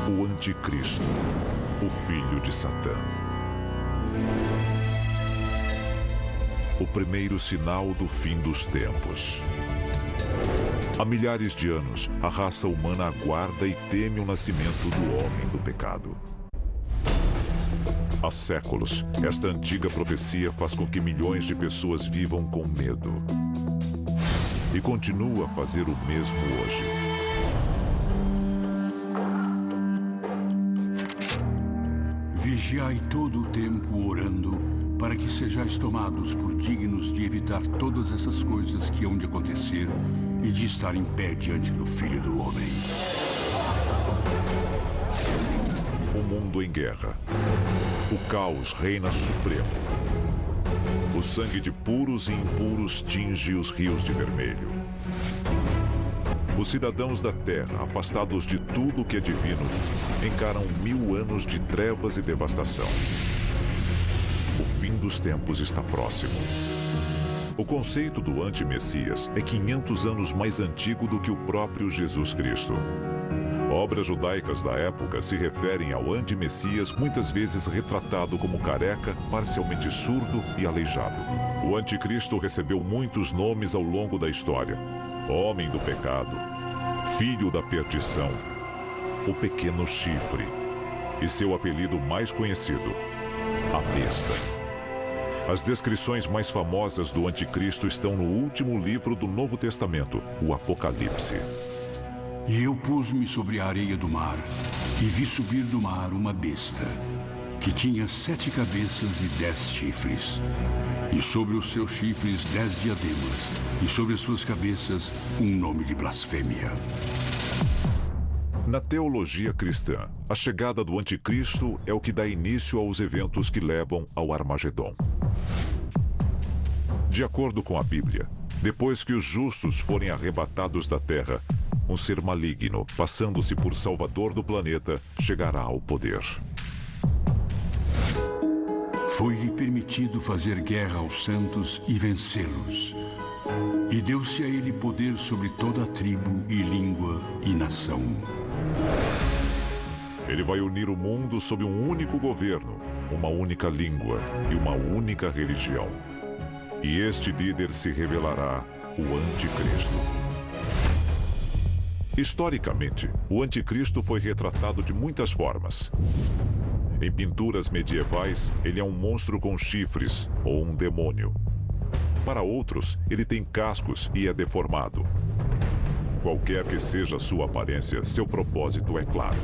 o Anticristo, o filho de Satã. O primeiro sinal do fim dos tempos. Há milhares de anos, a raça humana aguarda e teme o nascimento do homem do pecado. Há séculos, esta antiga profecia faz com que milhões de pessoas vivam com medo. E continua a fazer o mesmo hoje. Vigiai todo o tempo orando, para que sejais tomados por dignos de evitar todas essas coisas que hão de acontecer e de estar em pé diante do Filho do Homem. O mundo em guerra. O caos reina supremo. O sangue de puros e impuros tinge os rios de vermelho. Os cidadãos da Terra, afastados de tudo que é divino, encaram 1000 anos de trevas e devastação. O fim dos tempos está próximo. O conceito do anti-Messias é 500 anos mais antigo do que o próprio Jesus Cristo. Obras judaicas da época se referem ao anti-Messias, muitas vezes retratado como careca, parcialmente surdo e aleijado. O anticristo recebeu muitos nomes ao longo da história. Homem do pecado, filho da perdição, o pequeno chifre e seu apelido mais conhecido, a besta. As descrições mais famosas do anticristo estão no último livro do Novo Testamento, o Apocalipse. E eu pus-me sobre a areia do mar, e vi subir do mar uma besta, que tinha 7 cabeças e 10 chifres, e sobre os seus chifres 10 diademas, e sobre as suas cabeças um nome de blasfêmia. Na teologia cristã, a chegada do anticristo é o que dá início aos eventos que levam ao Armagedon. De acordo com a Bíblia, depois que os justos forem arrebatados da terra, um ser maligno, passando-se por salvador do planeta, chegará ao poder. Foi-lhe permitido fazer guerra aos santos e vencê-los. E deu-se a ele poder sobre toda a tribo e língua e nação. Ele vai unir o mundo sob um único governo, uma única língua e uma única religião. E este líder se revelará o Anticristo. Historicamente, o Anticristo foi retratado de muitas formas. Em pinturas medievais, ele é um monstro com chifres ou um demônio. Para outros, ele tem cascos e é deformado. Qualquer que seja a sua aparência, seu propósito é claro.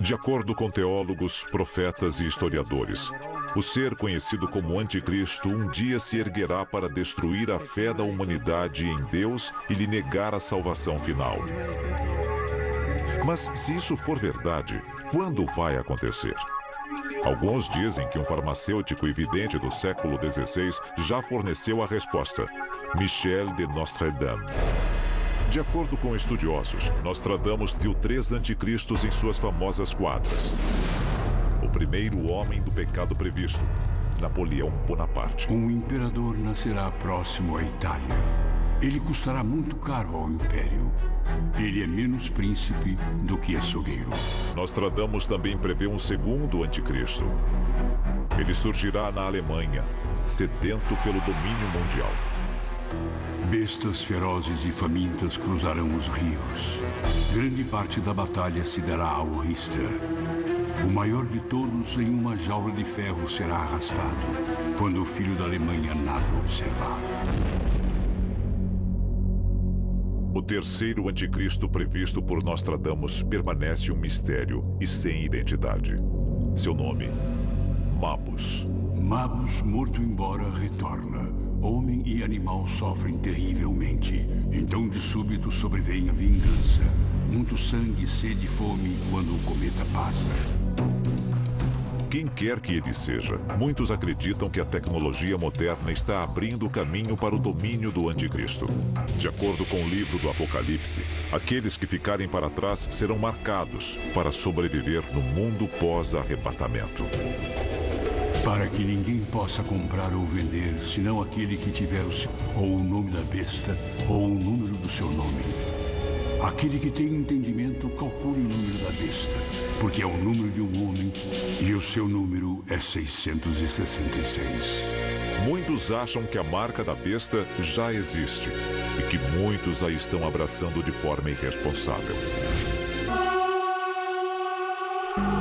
De acordo com teólogos, profetas e historiadores, o ser conhecido como Anticristo um dia se erguerá para destruir a fé da humanidade em Deus e lhe negar a salvação final. Mas se isso for verdade, quando vai acontecer? Alguns dizem que um farmacêutico e vidente do século XVI já forneceu a resposta: Michel de Nostradame. De acordo com estudiosos, Nostradamus viu 3 anticristos em suas famosas quadras. O primeiro homem do pecado previsto, Napoleão Bonaparte. Um imperador nascerá próximo à Itália. Ele custará muito caro ao império. Ele é menos príncipe do que açougueiro. Nostradamus também prevê um segundo anticristo. Ele surgirá na Alemanha, sedento pelo domínio mundial. Bestas ferozes e famintas cruzarão os rios. Grande parte da batalha se dará ao Richter. O maior de todos em uma jaula de ferro será arrastado, quando o filho da Alemanha nada observar. O terceiro anticristo previsto por Nostradamus permanece um mistério e sem identidade. Seu nome, Mabus. Mabus, morto embora, retorna. Homem e animal sofrem terrivelmente. Então, de súbito, sobrevém a vingança. Muito sangue, sede e fome quando o cometa passa. Quem quer que ele seja, muitos acreditam que a tecnologia moderna está abrindo o caminho para o domínio do anticristo. De acordo com o livro do Apocalipse, aqueles que ficarem para trás serão marcados para sobreviver no mundo pós-arrebatamento. Para que ninguém possa comprar ou vender, senão aquele que tiver ou o nome da besta, ou o número do seu nome. Aquele que tem entendimento, calcule o número da besta, porque é o número de um homem e o seu número é 666. Muitos acham que a marca da besta já existe e que muitos a estão abraçando de forma irresponsável.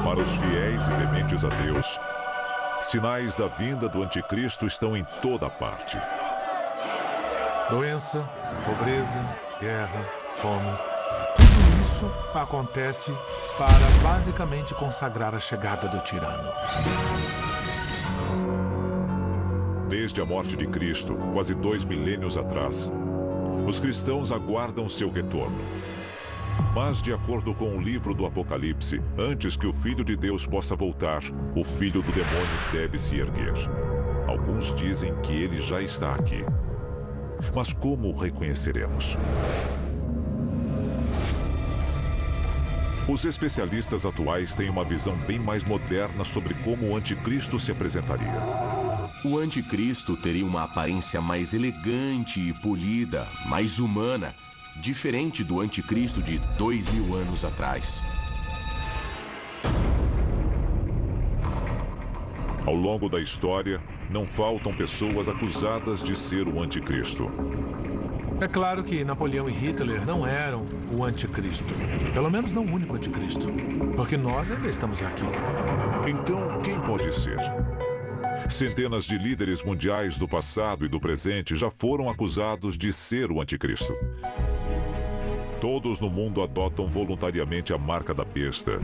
Para os fiéis e tementes a Deus, sinais da vinda do anticristo estão em toda parte. Doença, pobreza, guerra, fome. Tudo isso acontece para basicamente consagrar a chegada do tirano. Desde a morte de Cristo, quase 2 milênios atrás, os cristãos aguardam seu retorno. Mas, de acordo com o livro do Apocalipse, antes que o Filho de Deus possa voltar, o filho do demônio deve se erguer. Alguns dizem que ele já está aqui. Mas como o reconheceremos? Os especialistas atuais têm uma visão bem mais moderna sobre como o anticristo se apresentaria. O anticristo teria uma aparência mais elegante e polida, mais humana, diferente do anticristo de 2000 anos atrás. Ao longo da história, não faltam pessoas acusadas de ser o anticristo. É claro que Napoleão e Hitler não eram o anticristo. Pelo menos não o único anticristo. Porque nós ainda estamos aqui. Então, quem pode ser? Centenas de líderes mundiais do passado e do presente já foram acusados de ser o anticristo. Todos no mundo adotam voluntariamente a marca da besta,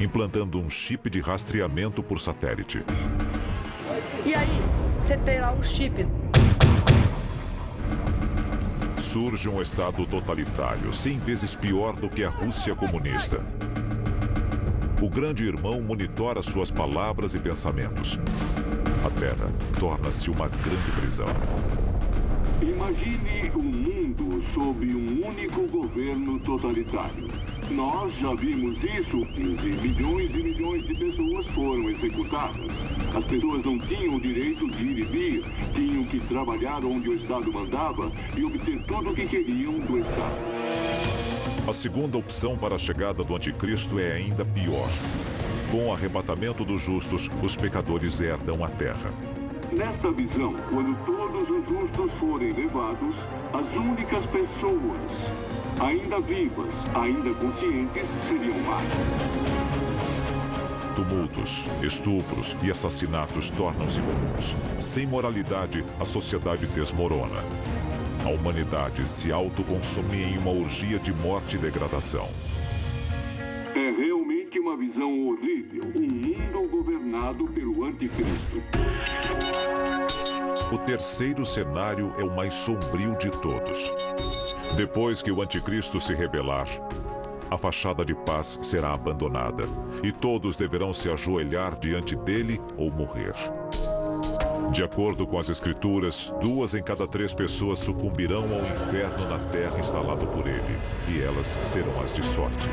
implantando um chip de rastreamento por satélite. E aí, você terá um chip. Surge um estado totalitário, 100 vezes pior do que a Rússia comunista. O grande irmão monitora suas palavras e pensamentos. A Terra torna-se uma grande prisão. Imagine um mundo sob um único governo totalitário. Nós já vimos isso. 15 milhões e milhões de pessoas foram executadas. As pessoas não tinham o direito de ir e vir. Tinham que trabalhar onde o Estado mandava e obter tudo o que queriam do Estado. A segunda opção para a chegada do anticristo é ainda pior. Com o arrebatamento dos justos, os pecadores herdam a terra. Nesta visão, quando todos os justos forem levados, as únicas pessoas ainda vivas, ainda conscientes, seriam mais. Tumultos, estupros e assassinatos tornam-se comuns. Sem moralidade, a sociedade desmorona. A humanidade se autoconsome em uma orgia de morte e degradação. É realmente uma visão horrível. Um mundo governado pelo anticristo. O terceiro cenário é o mais sombrio de todos. Depois que o anticristo se rebelar, a fachada de paz será abandonada e todos deverão se ajoelhar diante dele ou morrer. De acordo com as escrituras, 2 em cada 3 pessoas sucumbirão ao inferno na terra instalado por ele, e elas serão as de sorte.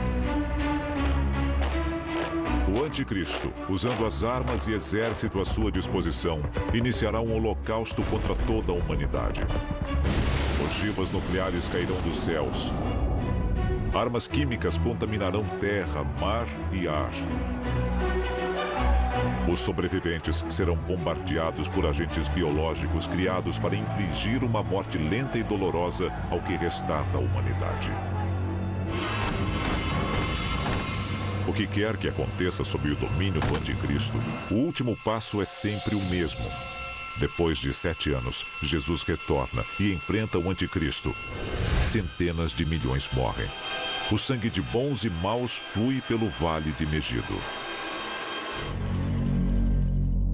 O anticristo, usando as armas e exército à sua disposição, iniciará um holocausto contra toda a humanidade. Ogivas nucleares cairão dos céus. Armas químicas contaminarão terra, mar e ar. Os sobreviventes serão bombardeados por agentes biológicos criados para infligir uma morte lenta e dolorosa ao que restar da humanidade. O que quer que aconteça sob o domínio do anticristo, o último passo é sempre o mesmo. Depois de 7 anos, Jesus retorna e enfrenta o anticristo. Centenas de milhões morrem. O sangue de bons e maus flui pelo vale de Megido.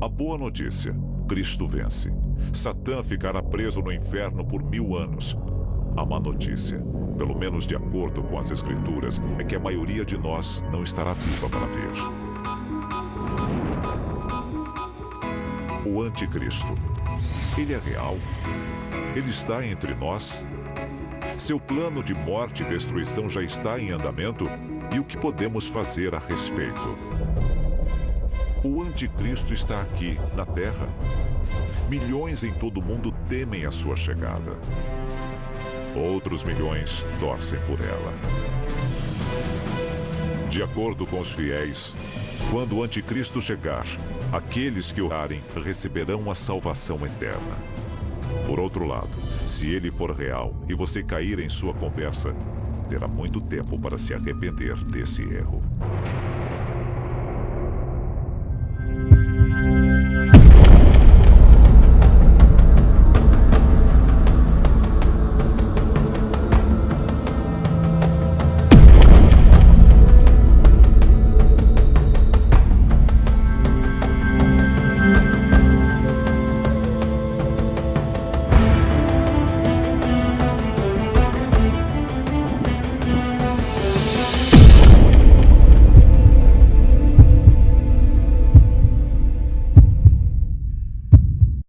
A boa notícia: Cristo vence. Satã ficará preso no inferno por 1000 anos. A má notícia, pelo menos de acordo com as escrituras, é que a maioria de nós não estará viva para ver. O anticristo, ele é real? Ele está entre nós? Seu plano de morte e destruição já está em andamento? E o que podemos fazer a respeito? O anticristo está aqui, na Terra. Milhões em todo o mundo temem a sua chegada. Outros milhões torcem por ela. De acordo com os fiéis, quando o anticristo chegar, aqueles que orarem receberão a salvação eterna. Por outro lado, se ele for real e você cair em sua conversa, terá muito tempo para se arrepender desse erro.